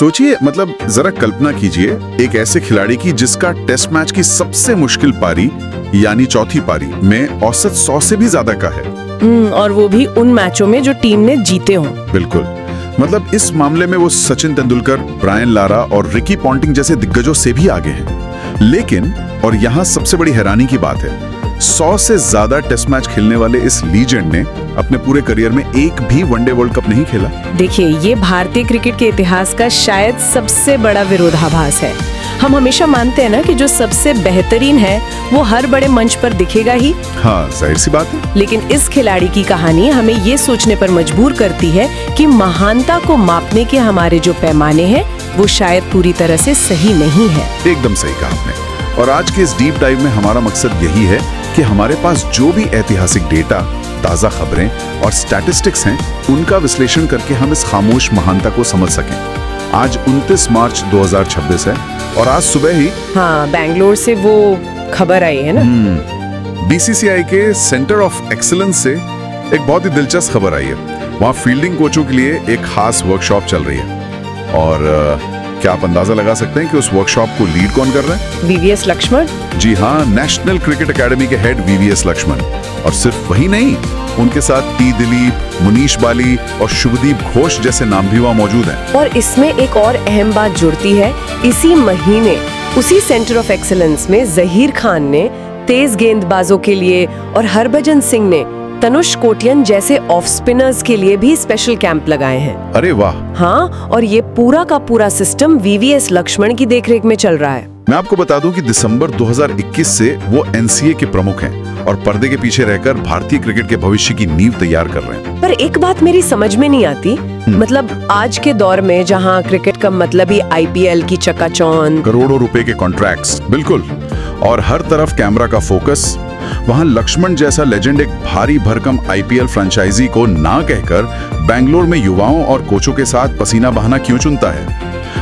सोचिए, मतलब जरा कल्पना कीजिए एक ऐसे खिलाड़ी की जिसका टेस्ट मैच की सबसे मुश्किल पारी यानी चौथी पारी में औसत 100 से भी ज्यादा का है। और वो भी उन मैचों में जो टीम ने जीते हों। बिल्कुल, मतलब इस मामले में वो सचिन तेंदुलकर, ब्रायन लारा और रिकी पॉन्टिंग जैसे दिग्गजों से भी आगे हैं। लेकिन और यहाँ सबसे बड़ी हैरानी की बात है, 100 से ज्यादा टेस्ट मैच खेलने वाले इस लीजेंड ने अपने पूरे करियर में एक भी वनडे वर्ल्ड कप नहीं खेला। देखिए, ये भारतीय क्रिकेट के इतिहास का शायद सबसे बड़ा विरोधाभास है। हम हमेशा मानते हैं ना कि जो सबसे बेहतरीन है वो हर बड़े मंच पर दिखेगा ही। हाँ, जाहिर सी बात है। लेकिन इस खिलाड़ी की कहानी हमें ये सोचने पर मजबूर करती है कि महानता को मापने के हमारे जो पैमाने हैं वो शायद पूरी तरह से सही नहीं है। एकदम सही कहा आपने। और आज के इस डीप डाइव में हमारा मकसद यही है कि हमारे पास जो भी ऐतिहासिक डेटा, ताजा खबरें और स्टैटिस्टिक्स हैं, उनका विश्लेषण करके हम इस खामोश महानता को समझ सकें। आज 29 मार्च 2026 है और आज सुबह ही बैंगलोर से वो खबर आई है ना। बीसीसीआई के सेंटर ऑफ एक्सीलेंस से एक बहुत ही दिलचस्प खबर आई है। वहाँ फील्डिंग कोचों के लिए एक खास वर्कशॉप चल रही है। और क्या आप अंदाजा लगा सकते हैं कि उस वर्कशॉप को लीड कौन कर रहा है? वीवीएस लक्ष्मण। जी हाँ, नेशनल क्रिकेट एकेडमी के हेड वीवीएस लक्ष्मण। और सिर्फ वही नहीं, उनके साथ टी दिलीप, मुनीश बाली और शुभदीप घोष जैसे नाम भी वहाँ मौजूद हैं। और इसमें एक और अहम बात जुड़ती है। इसी महीने उसी सेंटर ऑफ एक्सीलेंस में जहीर खान ने तेज गेंदबाजों के लिए और हरभजन सिंह ने तनुष कोटियन जैसे ऑफ स्पिनर्स के लिए भी स्पेशल कैंप लगाए हैं। अरे वाह। हाँ, और ये पूरा का पूरा सिस्टम वीवीएस लक्ष्मण की देखरेख में चल रहा है। मैं आपको बता दूं कि दिसंबर 2021 से वो एनसीए के प्रमुख हैं और पर्दे के पीछे रहकर भारतीय क्रिकेट के भविष्य की नींव तैयार कर रहे हैं। पर एक बात मेरी समझ में नहीं आती, मतलब आज के दौर में जहाँ क्रिकेट का मतलब ही आईपीएल की चकाचौंध, करोड़ों रुपए के कॉन्ट्रैक्ट्स, बिल्कुल, और हर तरफ कैमरा का फोकस, वहां लक्ष्मण जैसा लेजेंड एक भारी भरकम आईपीएल फ्रेंचाइजी को ना कहकर बेंगलोर में युवाओं और कोचों के साथ पसीना बहाना क्यों चुनता है?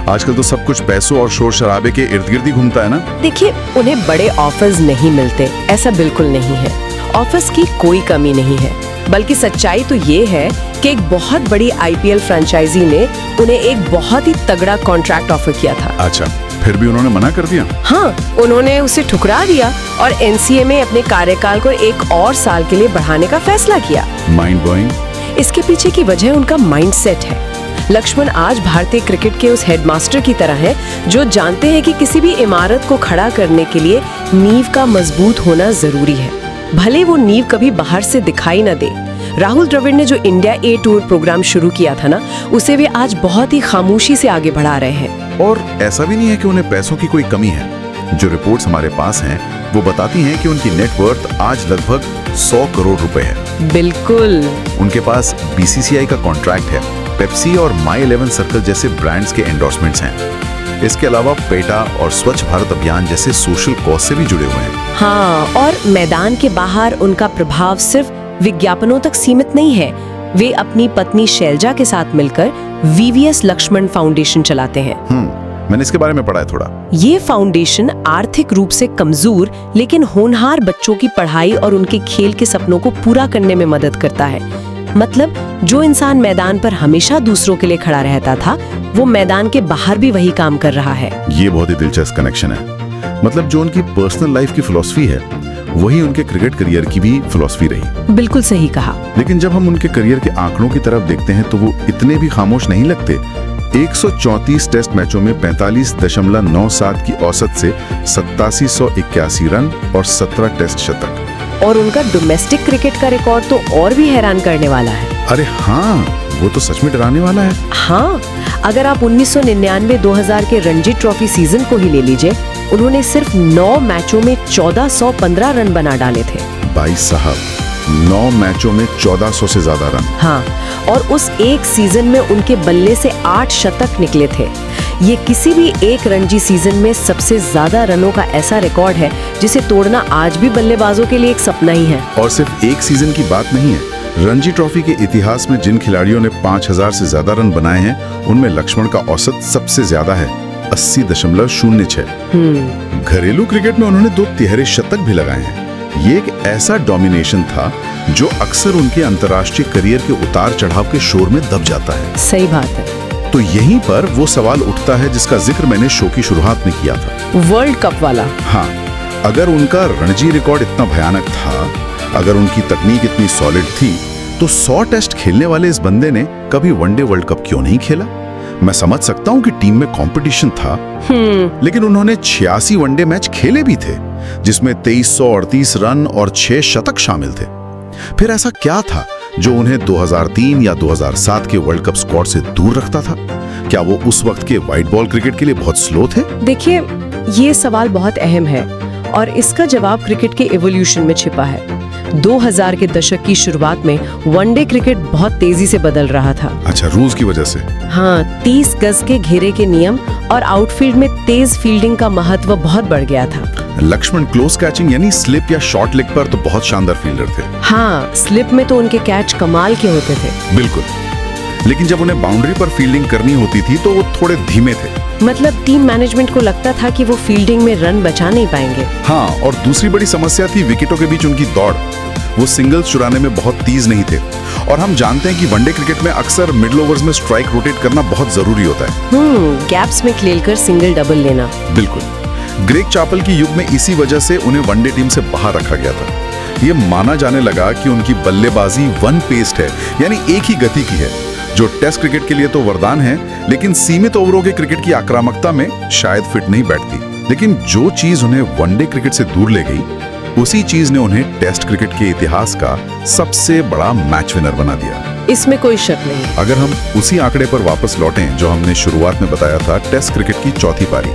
आजकल तो सब कुछ पैसों और शोर शराबे के इर्द गिर्द ही घूमता है ना। देखिए, उन्हें बड़े ऑफर्स नहीं मिलते, ऐसा बिल्कुल नहीं है। ऑफर्स की कोई कमी नहीं है, बल्कि सच्चाई तो ये है कि एक बहुत बड़ी आईपीएल फ्रेंचाइजी ने उन्हें एक बहुत ही तगड़ा कॉन्ट्रैक्ट ऑफर किया था। अच्छा, फिर भी उन्होंने मना कर दिया? हाँ, उन्होंने उसे ठुकरा दिया और एनसीए में अपने कार्यकाल को 1 और साल के लिए बढ़ाने का फैसला किया। Mind blowing. इसके पीछे की वजह उनका माइंडसेट है। लक्ष्मण आज भारतीय क्रिकेट के उस हेडमास्टर की तरह है जो जानते हैं कि किसी भी इमारत को खड़ा करने के लिए नींव का मजबूत होना जरूरी है, भले वो नींव कभी बाहर से दिखाई न दे। राहुल द्रविड़ ने जो इंडिया ए टूर प्रोग्राम शुरू किया था ना, उसे वे आज बहुत ही खामोशी से आगे बढ़ा रहे हैं। और ऐसा भी नहीं है कि उन्हें पैसों की कोई कमी है। जो रिपोर्ट्स हमारे पास हैं वो बताती हैं कि उनकी नेटवर्थ आज लगभग 100 करोड़ रुपए है। बिल्कुल। उनके पास बीसीसीआई का कॉन्ट्रैक्ट है, पेप्सी और माई 11 सर्कल जैसे ब्रांड्स के एंडोर्समेंट्स हैं। इसके अलावा पेटा और स्वच्छ भारत अभियान जैसे सोशल कॉज से भी जुड़े हुए हैं। हाँ, और मैदान के बाहर उनका प्रभाव सिर्फ विज्ञापनों तक सीमित नहीं है। वे अपनी पत्नी शैलजा के साथ मिलकर वीवीएस लक्ष्मण फाउंडेशन चलाते हैं। मैंने इसके बारे में पढ़ा है थोड़ा। ये फाउंडेशन आर्थिक रूप से कमजोर लेकिन होनहार बच्चों की पढ़ाई और उनके खेल के सपनों को पूरा करने में मदद करता है। मतलब जो इंसान मैदान पर हमेशा दूसरों के लिए खड़ा रहता था, वो मैदान के बाहर भी वही काम कर रहा है। ये बहुत ही दिलचस्प कनेक्शन है। मतलब जो उनकी पर्सनल लाइफ की फिलॉसफी है, वही उनके क्रिकेट करियर की भी फिलॉसफी रही। बिल्कुल सही कहा। लेकिन जब हम उनके करियर के आंकड़ों की तरफ देखते हैं तो वो इतने भी खामोश नहीं लगते। 134 टेस्ट मैचों में 45.97 की औसत से 8781 रन और 17 टेस्ट शतक। और उनका डोमेस्टिक क्रिकेट का रिकॉर्ड तो और भी हैरान करने वाला है। अरे हाँ, वो तो सच में डराने वाला है। हाँ, अगर आप 1999-2000 के रणजी ट्रॉफी सीजन को ही ले लीजिए, उन्होंने सिर्फ 9 मैचों में 1415 रन बना डाले थे। भाई साहब, 9 मैचों में 1400 से ज्यादा रन। हाँ, और उस एक सीजन में उनके बल्ले से 8 शतक निकले थे। ये किसी भी एक रणजी सीजन में सबसे ज्यादा रनों का ऐसा रिकॉर्ड है जिसे तोड़ना आज भी बल्लेबाजों के लिए एक सपना ही है। और सिर्फ एक सीजन की बात नहीं है। रणजी ट्रॉफी के इतिहास में जिन खिलाड़ियों ने 5000 से ज्यादा रन बनाए हैं, उनमें लक्ष्मण का औसत सबसे ज्यादा है, 80.06। घरेलू क्रिकेट में उन्होंने 2 तिहरे शतक भी लगाए हैं। ये एक ऐसा डोमिनेशन था जो अक्सर उनके अंतर्राष्ट्रीय करियर के उतार चढ़ाव के शोर में दब जाता है। सही बात है। तो यहीं पर वो सवाल उठता है जिसका जिक्र मैंने शो की शुरुआत में किया था। वर्ल्ड कप वाला। हाँ, अगर उनका रणजी रिकॉर्ड इतना भयानक था, अगर उनकी तकनीक इतनी सॉलिड थी, तो 100 टेस्ट खेलने वाले इस बंदे ने कभी वनडे वर्ल्ड कप क्यों नहीं खेला? मैं समझ सकता हूं कि टीम में कंपटीशन था, लेकिन उन्होंने 86 वनडे मैच खेले भी थे, जिसमें 2338 रन और 6 शतक शामिल थे। फिर ऐसा क्या था जो उन्हें 2003 या 2007 के वर्ल्ड कप स्क्वाड से दूर रखता था? क्या वो उस वक्त के व्हाइट बॉल क्रिकेट के लिए बहुत स्लो थे? देखिए, ये सवाल बहुत अहम है और इसका जवाब क्रिकेट के एवोल्यूशन में छिपा है। 2000 के दशक की शुरुआत में वनडे क्रिकेट बहुत तेजी से बदल रहा था। अच्छा, रूल्स की वजह से? हाँ, 30 गज के घेरे के नियम और आउटफील्ड में तेज फील्डिंग का महत्व बहुत बढ़ गया था। लक्ष्मण क्लोज कैचिंग यानी स्लिप या शॉर्ट लेग पर तो बहुत शानदार फील्डर थे। हाँ, स्लिप में तो उनके कैच कमाल के होते थे। बिल्कुल, लेकिन जब उन्हें बाउंड्री पर फील्डिंग करनी होती थी तो वो थोड़े धीमे थे। मतलब टीम मैनेजमेंट को लगता था कि वो फील्डिंग में रन बचा नहीं पाएंगे। हाँ, और दूसरी बड़ी समस्या थी विकेटों के बीच उनकी दौड़। वो सिंगल्स चुराने में बहुत तेज नहीं थे, और हम जानते हैं कि वनडे क्रिकेट में अक्सर मिडिल ओवर्स में स्ट्राइक रोटेट करना बहुत जरूरी होता है। गैप्स में खेलकर सिंगल डबल लेना। बिल्कुल, ग्रेग चापल के युग में इसी वजह से उन्हें वनडे टीम से बाहर रखा गया था। ये माना जाने लगा कि उनकी बल्लेबाजी वन पेस्ड है, यानी एक ही गति की है, जो टेस्ट क्रिकेट के लिए तो वरदान है, लेकिन सीमित ओवरों के क्रिकेट की आक्रामकता में शायद फिट नहीं बैठती। लेकिन जो चीज उन्हें वनडे क्रिकेट से दूर ले गई, उसी चीज ने उन्हें टेस्ट क्रिकेट के इतिहास का सबसे बड़ा मैच विनर बना दिया। इसमें कोई शक नहीं। अगर हम उसी आंकड़े पर वापस लौटें जो हमने शुरुआत में बताया था, टेस्ट क्रिकेट की चौथी पारी,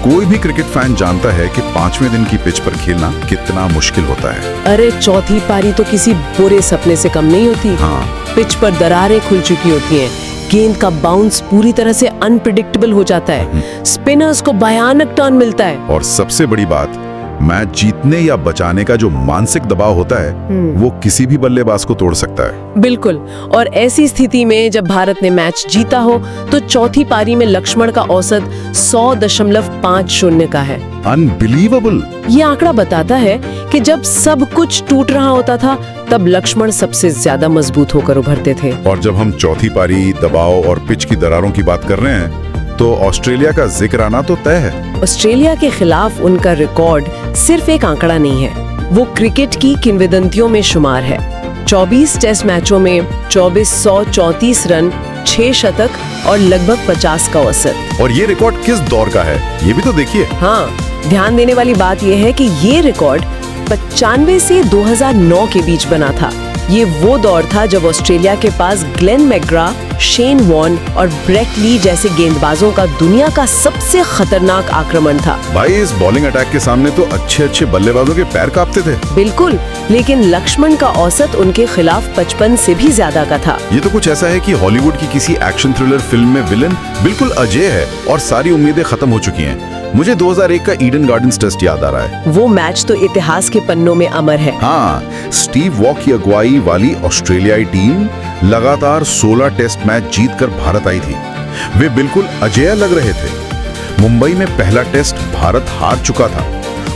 कोई भी क्रिकेट फैन जानता है कि 5वें दिन की पिच पर खेलना कितना मुश्किल होता है। अरे, चौथी पारी तो किसी बुरे सपने से कम नहीं होती। हाँ, पिच पर दरारें खुल चुकी होती हैं, गेंद का बाउंस पूरी तरह से अनप्रिडिक्टेबल हो जाता है, स्पिनर्स को भयानक टर्न मिलता है, और सबसे बड़ी बात, मैच जीतने या बचाने का जो मानसिक दबाव होता है, वो किसी भी बल्लेबाज को तोड़ सकता है। बिल्कुल। और ऐसी स्थिति में जब भारत ने मैच जीता हो, तो चौथी पारी में लक्ष्मण का औसत 100.50 का है। अनबिलीवेबल। ये आंकड़ा बताता है कि जब सब कुछ टूट रहा होता था, तब लक्ष्मण सबसे ज्यादा मजबूत होकर उभरते थे। और जब हम चौथी पारी, दबाव और पिच की दरारों की बात कर रहे हैं, तो ऑस्ट्रेलिया का जिक्र आना तो तय है। ऑस्ट्रेलिया के खिलाफ उनका रिकॉर्ड सिर्फ एक आंकड़ा नहीं है, वो क्रिकेट की किंवदंतियों में शुमार है। 24 टेस्ट मैचों में 2434 रन, 6 शतक और लगभग 50 का औसत। और ये रिकॉर्ड किस दौर का है, ये भी तो देखिए। हाँ, ध्यान देने वाली बात यह है कि ये रिकॉर्ड 95 से 2009 के बीच बना था। ये वो दौर था जब ऑस्ट्रेलिया के पास ग्लेन मैकग्रा, शेन वॉर्न और ब्रेट ली जैसे गेंदबाजों का दुनिया का सबसे खतरनाक आक्रमण था। भाई, इस बॉलिंग अटैक के सामने तो अच्छे बल्लेबाजों के पैर कांपते थे। बिल्कुल, लेकिन लक्ष्मण का औसत उनके खिलाफ 55 से भी ज्यादा का था। ये तो कुछ ऐसा है कि हॉलीवुड की किसी एक्शन थ्रिलर फिल्म में विलन बिल्कुल अजय है और सारी उम्मीदें खत्म हो चुकी हैं। मुझे 2001 का ईडन गार्डन्स टेस्ट याद आ रहा है। वो मैच तो इतिहास के पन्नों में अमर है। हाँ, स्टीव वॉ की अगुवाई वाली ऑस्ट्रेलियाई टीम लगातार 16 टेस्ट मैच जीतकर भारत आई थी। वे बिल्कुल अजेय लग रहे थे। मुंबई में पहला टेस्ट भारत हार चुका था।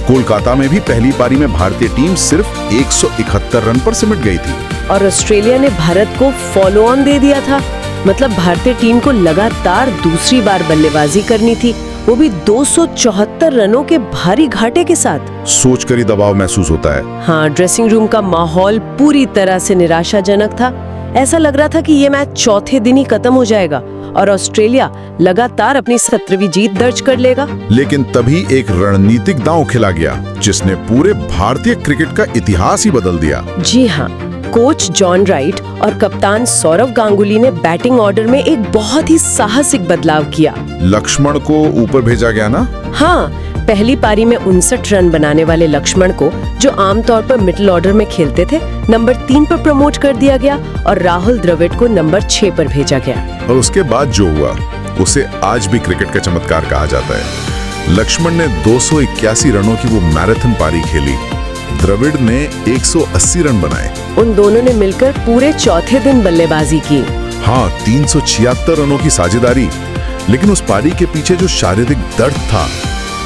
कोलकाता में भी पहली पारी में भारतीय टीम सिर्फ 171 रन पर सिमट गई थी। और ऑस्ट्रेलिया ने भारत को फॉलो ऑन दे दिया था। मतलब भारतीय टीम को लगातार दूसरी बार बल्लेबाजी करनी थी, वो भी 274 रनों के भारी घाटे के साथ। सोचकर ही दबाव महसूस होता है। हाँ, ड्रेसिंग रूम का माहौल पूरी तरह से निराशाजनक था। ऐसा लग रहा था कि ये मैच चौथे दिन ही खत्म हो जाएगा और ऑस्ट्रेलिया लगातार अपनी 17वीं जीत दर्ज कर लेगा। लेकिन तभी एक रणनीतिक दांव खेला गया जिसने पूरे भारतीय क्रिकेट का इतिहास ही बदल दिया। जी हाँ, कोच जॉन राइट और कप्तान सौरव गांगुली ने बैटिंग ऑर्डर में एक बहुत ही साहसिक बदलाव किया। लक्ष्मण को ऊपर भेजा गया ना? हाँ, पहली पारी में 59 रन बनाने वाले लक्ष्मण को, जो आमतौर पर मिडिल ऑर्डर में खेलते थे, नंबर 3 पर प्रमोट कर दिया गया और राहुल द्रविड़ को नंबर 6 पर भेजा गया। और उसके बाद जो हुआ उसे आज भी क्रिकेट का चमत्कार कहा जाता है। लक्ष्मण ने 281 रनों की वो मैराथन पारी खेली, द्रविड़ ने 180 रन बनाए। उन दोनों ने मिलकर पूरे चौथे दिन बल्लेबाजी की। हाँ, 376 रनों की साझेदारी। लेकिन उस पारी के पीछे जो शारीरिक दर्द था,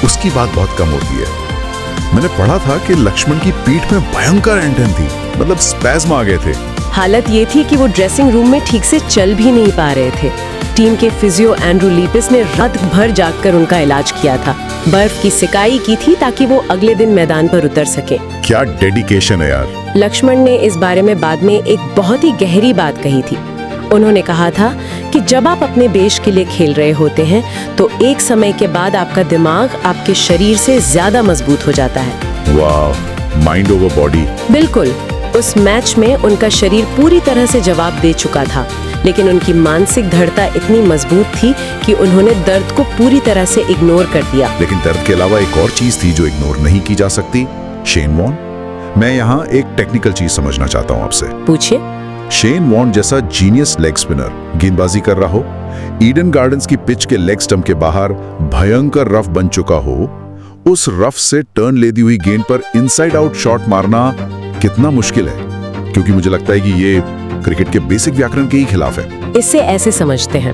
उसकी बात बहुत कम होती है। मैंने पढ़ा था कि लक्ष्मण की पीठ में भयंकर एंटेन थी, मतलब स्पैज्म आ गए थे। हालत ये थी कि वो ड्रेसिंग रूम में ठीक से चल भी नहीं पा रहे थे। टीम के फिजियो एंड्रू लीपिस ने रात भर जागकर उनका इलाज किया था। बर्फ की सिकाई की थी ताकि वो अगले दिन मैदान पर उतर सके। क्या डेडिकेशन है यार। लक्ष्मण ने इस बारे में बाद में एक बहुत ही गहरी बात कही थी। उन्होंने कहा था कि जब आप अपने देश के लिए खेल रहे होते हैं तो एक समय के बाद आपका दिमाग आपके शरीर से ज्यादा मजबूत हो जाता है। वाह, माइंड ओवर बॉडी। बिल्कुल। उस मैच में उनका शरीर पूरी तरह से जवाब दे चुका था, लेकिन उनकी मानसिक दृढ़ता इतनी मजबूत थी कि उन्होंने दर्द को पूरी तरह से इग्नोर कर दिया। लेकिन दर्द के अलावा एक और चीज थी जो इग्नोर नहीं की जा सकती, शेन वॉर्न। मैं यहाँ एक टेक्निकल चीज समझना चाहता हूँ आपसे। पूछिए। शेन वॉर्न जैसा जीनियस लेग स्पिनर गेंदबाजी कर रहा हो, ईडन गार्डन्स की पिच के लेग स्टंप के बाहर भयंकर रफ बन चुका हो, उस रफ से टर्न लेती हुई गेंद पर इनसाइड आउट शॉट मारना कितना मुश्किल है, क्योंकि मुझे लगता है कि ये क्रिकेट के बेसिक व्याकरण के ही खिलाफ है। इसे ऐसे समझते हैं,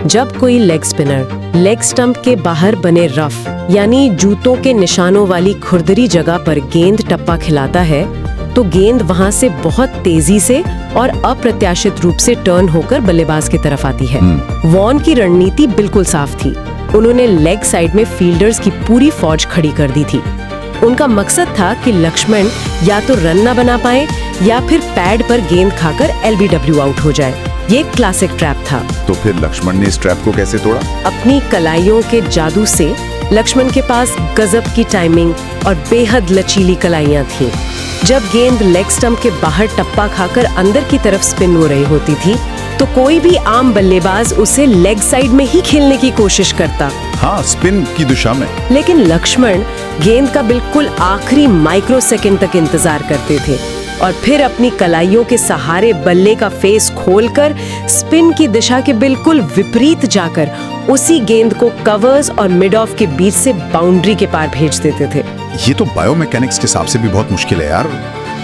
जब कोई लेग स्पिनर लेग स्टंप के बाहर बने रफ यानी जूतों के निशानों वाली खुरदरी जगह पर गेंद टप्पा खिलाता है तो गेंद वहां से बहुत तेजी से और अप्रत्याशित रूप से टर्न होकर बल्लेबाज की तरफ आती है। वॉर्न की रणनीति बिल्कुल साफ थी। उन्होंने लेग साइड में फील्डर्स की पूरी फौज खड़ी कर दी थी। उनका मकसद था कि लक्ष्मण या तो रन न बना पाए या फिर पैड पर गेंद खाकर एलबीडब्ल्यू आउट हो जाए। ये क्लासिक ट्रैप था। तो फिर लक्ष्मण ने इस ट्रैप को कैसे तोड़ा? अपनी कलाइयों के जादू से लक्ष्मण के पास गजब की टाइमिंग और बेहद लचीली कलाइयां थीं। जब गेंद लेग स्टंप के बाहर टप्पा खाकर अंदर की तरफ स्पिन हो रही होती थी तो कोई भी आम बल्लेबाज उसे लेग साइड में ही खेलने की कोशिश करता। हाँ, स्पिन की दिशा में। लेकिन लक्ष्मण गेंद का बिल्कुल आखिरी माइक्रो सेकंड तक इंतजार करते थे और फिर अपनी कलाइयों के सहारे बल्ले का फेस खोलकर स्पिन की दिशा के बिल्कुल विपरीत जाकर उसी गेंद को कवर्स और मिड ऑफ के बीच से बाउंड्री के पार भेज देते थे। ये तो बायोमैकेनिक्स के हिसाब से भी बहुत मुश्किल है यार।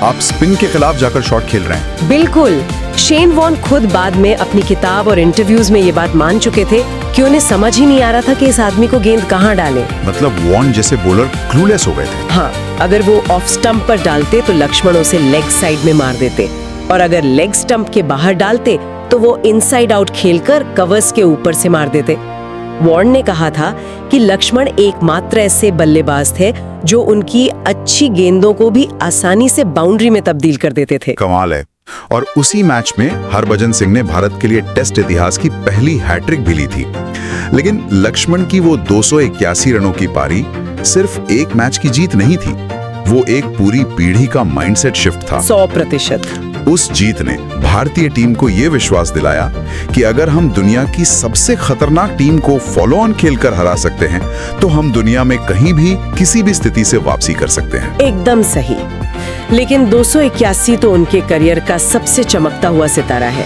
आप स्पिन के खिलाफ जाकर शॉट खेल रहे हैं। बिल्कुल। शेन वॉर्न खुद बाद में अपनी किताब और इंटरव्यूज में ये बात मान चुके थे कि उन्हें समझ ही नहीं आ रहा था कि इस आदमी को गेंद कहाँ डालें। मतलब वॉर्न जैसे बॉलर क्लूलेस हो गए थे। हाँ, अगर वो ऑफ स्टंप पर डालते तो लक्ष्मण उसे लेग साइड में मार देते और अगर लेग स्टंप के बाहर डालते तो वो इनसाइड आउट खेलकर कवर्स के ऊपर से मार देते। वॉर्न ने कहा था कि लक्ष्मण एकमात्र ऐसे बल्लेबाज थे जो उनकी अच्छी गेंदों को भी आसानी से बाउंड्री में तब्दील कर देते थे। कमाल है। और उसी मैच में हरभजन सिंह ने भारत के लिए टेस्ट इतिहास की पहली हैट्रिक भी ली थी। लेकिन लक्ष्मण की वो 281 रनों की पारी सिर्फ एक मैच की जीत नहीं थी, वो एक पूरी पीढ़ी का माइंडसेट शिफ्ट था। 100%। उस जीत ने भारतीय टीम को यह विश्वास दिलाया कि अगर हम दुनिया की सबसे खतरनाक टीम को फॉलो ऑन खेलकर हरा सकते हैं तो हम दुनिया में कहीं भी किसी भी स्थिति से वापसी कर सकते हैं। एकदम सही। लेकिन 281 तो उनके करियर का सबसे चमकता हुआ सितारा है।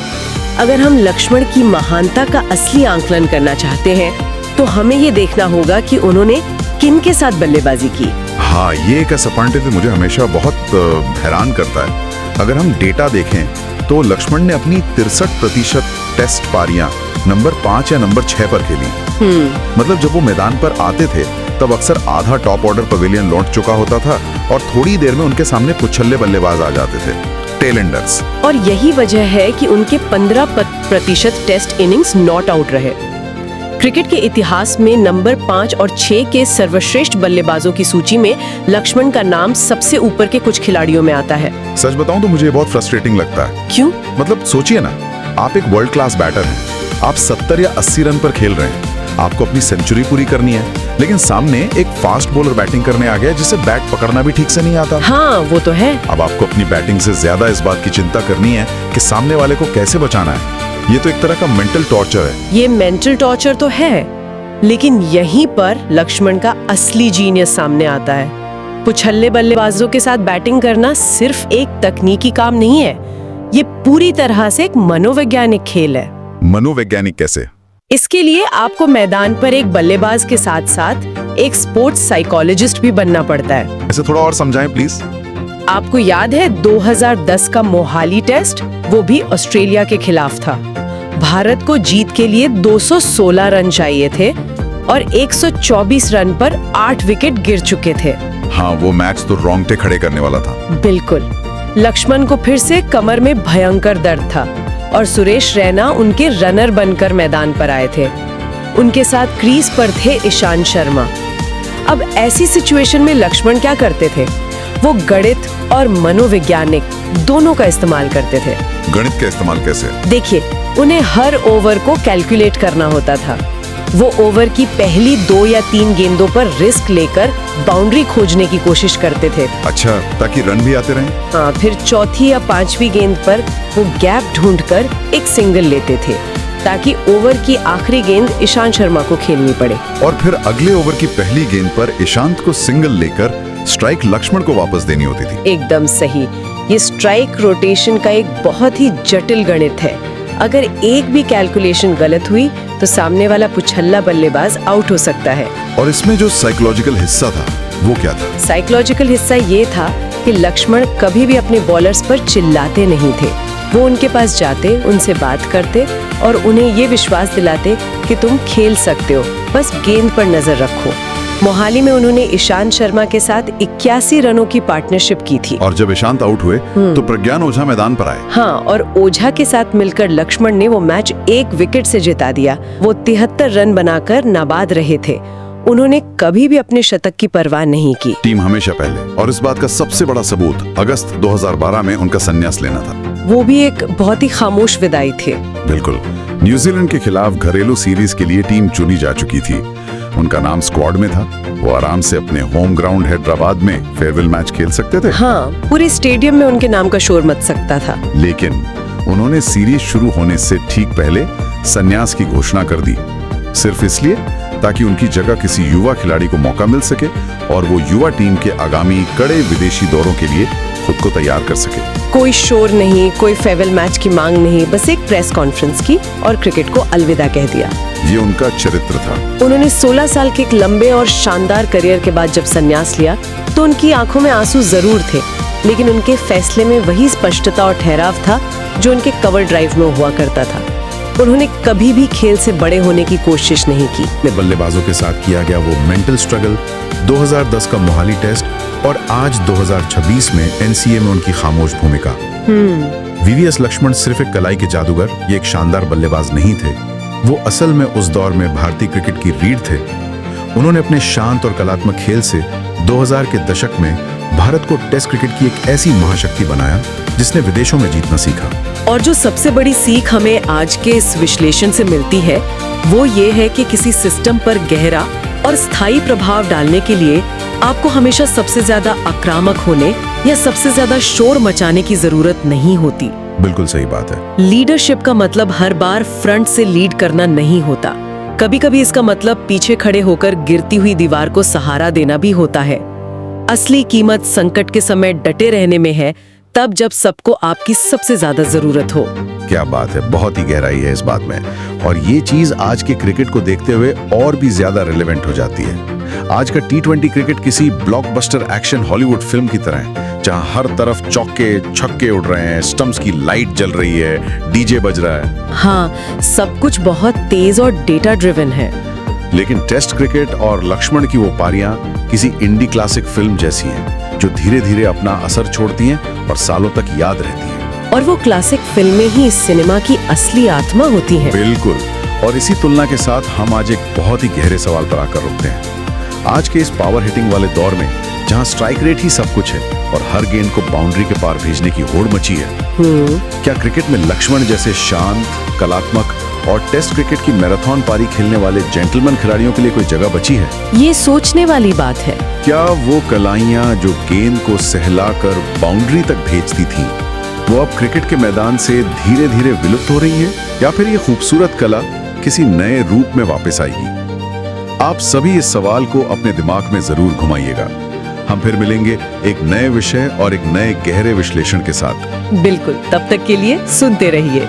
अगर हम लक्ष्मण की महानता का असली आंकलन करना चाहते हैं तो हमें ये देखना होगा कि उन्होंने किन के साथ बल्लेबाजी की। हाँ, ये एक असपांडित मुझे हमेशा बहुत हैरान करता है। अगर हम डेटा देखें तो लक्ष्मण ने अपनी 63% टेस्ट पारियां नंबर 5 या नंबर 6 पर खेली। मतलब जब वो मैदान पर आते थे तब अक्सर आधा टॉप ऑर्डर पवेलियन लौट चुका होता था और थोड़ी देर में उनके सामने पुच्छल्ले बल्लेबाज आ जाते थे, टेलेंडर्स। और यही वजह है कि उनके 15% टेस्ट इनिंग्स नॉट आउट रहे। क्रिकेट के इतिहास में नंबर 5 और 6 के सर्वश्रेष्ठ बल्लेबाजों की सूची में लक्ष्मण का नाम सबसे ऊपर के कुछ खिलाड़ियों में आता है। सच बताऊं तो मुझे बहुत फ्रस्ट्रेटिंग लगता है। क्यों? मतलब सोचिए ना, आप एक वर्ल्ड क्लास बैटर हैं, आप 70 या 80 रन पर खेल रहे हैं, आपको अपनी सेंचुरी पूरी करनी है, लेकिन सामने एक फास्ट बॉलर बैटिंग करने आ गया जिसे बैट पकड़ना भी ठीक से नहीं आता। हाँ, वो तो है। अब आपको अपनी बैटिंग से ज्यादा इस बात की चिंता करनी है कि सामने वाले को कैसे बचाना है। ये तो एक तरह का मेंटल टॉर्चर है। ये मेंटल टॉर्चर तो है, लेकिन यहीं पर लक्ष्मण का असली जीनियस सामने आता है। पुछल्ले बल्लेबाजों के साथ बैटिंग करना सिर्फ एक तकनीकी काम नहीं है, ये पूरी तरह से एक मनोवैज्ञानिक खेल है। मनोवैज्ञानिक कैसे? इसके लिए आपको मैदान पर एक बल्लेबाज के साथ साथ एक स्पोर्ट्स साइकोलॉजिस्ट भी बनना पड़ता है। ऐसे थोड़ा और समझाएं प्लीज। आपको याद है 2010 का मोहाली टेस्ट, वो भी ऑस्ट्रेलिया के खिलाफ था। भारत को जीत के लिए 216 रन चाहिए थे और 124 रन पर 8 विकेट गिर चुके थे। हाँ, वो मैच तो रोंगटे खड़े करने वाला था। बिल्कुल। लक्ष्मण को फिर से कमर में भयंकर दर्द था और सुरेश रैना उनके रनर बनकर मैदान पर आए थे। उनके साथ क्रीज पर थे ईशांत शर्मा। अब ऐसी सिचुएशन में लक्ष्मण क्या करते थे? वो गणित और मनोवैज्ञानिक दोनों का इस्तेमाल करते थे। गणित का इस्तेमाल कैसे? देखिए, उन्हें हर ओवर को कैलकुलेट करना होता था। वो ओवर की पहली 2 या 3 गेंदों पर रिस्क लेकर बाउंड्री खोजने की कोशिश करते थे। अच्छा, ताकि रन भी आते रहें? हाँ, फिर चौथी या 5वीं गेंद पर वो गैप ढूंढकर एक सिंगल लेते थे, ताकि ओवर की आखिरी गेंद ईशांत शर्मा को खेलनी पड़े। और फिर अगले ओवर की पहली गेंद पर ईशांत को सिंगल लेकर स्ट्राइक लक्ष्मण को वापस देनी होती थी। एकदम सही। ये स्ट्राइक रोटेशन का एक बहुत ही जटिल गणित है। अगर एक भी कैलकुलेशन गलत हुई तो सामने वाला पुछल्ला बल्लेबाज आउट हो सकता है। और इसमें जो साइकोलॉजिकल हिस्सा था वो क्या था? साइकोलॉजिकल हिस्सा ये था कि लक्ष्मण कभी भी अपने बॉलर्स पर चिल्लाते नहीं थे। वो उनके पास जाते, उनसे बात करते और उन्हें ये विश्वास दिलाते कि तुम खेल सकते हो, बस गेंद पर नजर रखो। मोहाली में उन्होंने ईशांत शर्मा के साथ 81 रनों की पार्टनरशिप की थी। और जब ईशांत आउट हुए तो प्रज्ञान ओझा मैदान पर आए। हाँ, और ओझा के साथ मिलकर लक्ष्मण ने वो मैच 1 विकेट से जिता दिया। वो 73 रन बनाकर नाबाद रहे थे। उन्होंने कभी भी अपने शतक की परवाह नहीं की। टीम हमेशा पहले। और इस बात का सबसे बड़ा सबूत अगस्त 2012 में उनका संन्यास लेना था। वो भी एक बहुत ही खामोश विदाई थे। बिल्कुल। न्यूजीलैंड के खिलाफ घरेलू सीरीज के लिए टीम चुनी जा चुकी थी। उनका नाम स्क्वाड में था। वो आराम से अपने होम ग्राउंड हैदराबाद में फेयरवेल मैच खेल सकते थे। हाँ, पूरे स्टेडियम में उनके नाम का शोर मच सकता था। लेकिन उन्होंने सीरीज शुरू होने से ठीक पहले संन्यास की घोषणा कर दी, सिर्फ इसलिए ताकि उनकी जगह किसी युवा खिलाड़ी को मौका मिल सके और वो युवा टीम के आगामी कड़े विदेशी दौरों के लिए खुद को तैयार कर सके। कोई शोर नहीं, कोई फेयरवेल मैच की मांग नहीं, बस एक प्रेस कॉन्फ्रेंस की और क्रिकेट को अलविदा कह दिया। ये उनका चरित्र था। उन्होंने 16 साल के एक लंबे और शानदार करियर के बाद जब संन्यास लिया तो उनकी आंखों में आंसू जरूर थे, लेकिन उनके फैसले में वही स्पष्टता और ठहराव था जो उनके कवर ड्राइव में हुआ करता था। उन्होंने कभी भी खेल से बड़े होने की कोशिश नहीं की। बल्लेबाजों के साथ किया गया वो मेंटल स्ट्रगल, 2010 का मोहाली टेस्ट और आज 2026 में एनसीए में उनकी खामोश भूमिका। वीवीएस लक्ष्मण सिर्फ एक कलाई के जादूगर, ये एक शानदार बल्लेबाज नहीं थे। वो असल में उस दौर में भारतीय क्रिकेट की रीढ़ थे। उन्होंने अपने शांत और कलात्मक खेल से 2000 के दशक में भारत को टेस्ट क्रिकेट की एक ऐसी महाशक्ति बनाया जिसने विदेशों में जीतना सीखा। और जो सबसे बड़ी सीख हमें आज के इस विश्लेषण से मिलती है वो ये है कि किसी सिस्टम पर गहरा और स्थायी प्रभाव डालने के लिए आपको हमेशा सबसे ज्यादा आक्रामक होने या सबसे ज्यादा शोर मचाने की जरूरत नहीं होती। बिल्कुल सही बात है। लीडरशिप का मतलब हर बार फ्रंट से लीड करना नहीं होता। कभी कभी इसका मतलब पीछे खड़े होकर गिरती हुई दीवार को सहारा देना भी होता है। असली कीमत संकट के समय डटे रहने में है, तब जब सबको आपकी सबसे ज्यादा जरूरत हो। क्या बात है, बहुत ही गहराई है इस बात में। और ये चीज आज के क्रिकेट को देखते हुए और भी ज्यादा रिलेवेंट हो जाती है। आज का T20 क्रिकेट किसी ब्लॉकबस्टर एक्शन हॉलीवुड फिल्म की तरह है, जहां हर तरफ चौके छक्के उड़ रहे हैं, स्टंप्स की लाइट जल रही है, डीजे बज रहा है। हाँ, सब कुछ बहुत तेज और डेटा ड्रिवन है। लेकिन टेस्ट क्रिकेट और लक्ष्मण की वो पारियां किसी इंडी क्लासिक फिल्म जैसी हैं, जो धीरे धीरे अपना असर छोड़ती हैं और सालों तक याद रहती हैं। और वो क्लासिक फिल्में ही इस सिनेमा की असली आत्मा होती हैं। बिल्कुल। और इसी तुलना के साथ हम आज एक बहुत ही गहरे सवाल पर आकर रुकते हैं। आज के इस पावर हिटिंग वाले दौर में, जहां स्ट्राइक रेट ही सब कुछ है और हर गेंद को बाउंड्री के पार भेजने की होड़ मची है, क्या क्रिकेट में लक्ष्मण जैसे शांत, कलात्मक और टेस्ट क्रिकेट की मैराथन पारी खेलने वाले जेंटलमैन खिलाड़ियों के लिए कोई जगह बची है? ये सोचने वाली बात है। क्या वो कलाइयां जो गेंद को सहलाकर बाउंड्री तक भेजती थीं, वो अब क्रिकेट के मैदान से धीरे धीरे विलुप्त हो रही हैं? या फिर ये खूबसूरत कला किसी नए रूप में वापस आएगी? आप सभी इस सवाल को अपने दिमाग में जरूर घुमाइएगा। हम फिर मिलेंगे एक नए विषय और एक नए गहरे विश्लेषण के साथ। बिल्कुल, तब तक के लिए सुनते रहिए।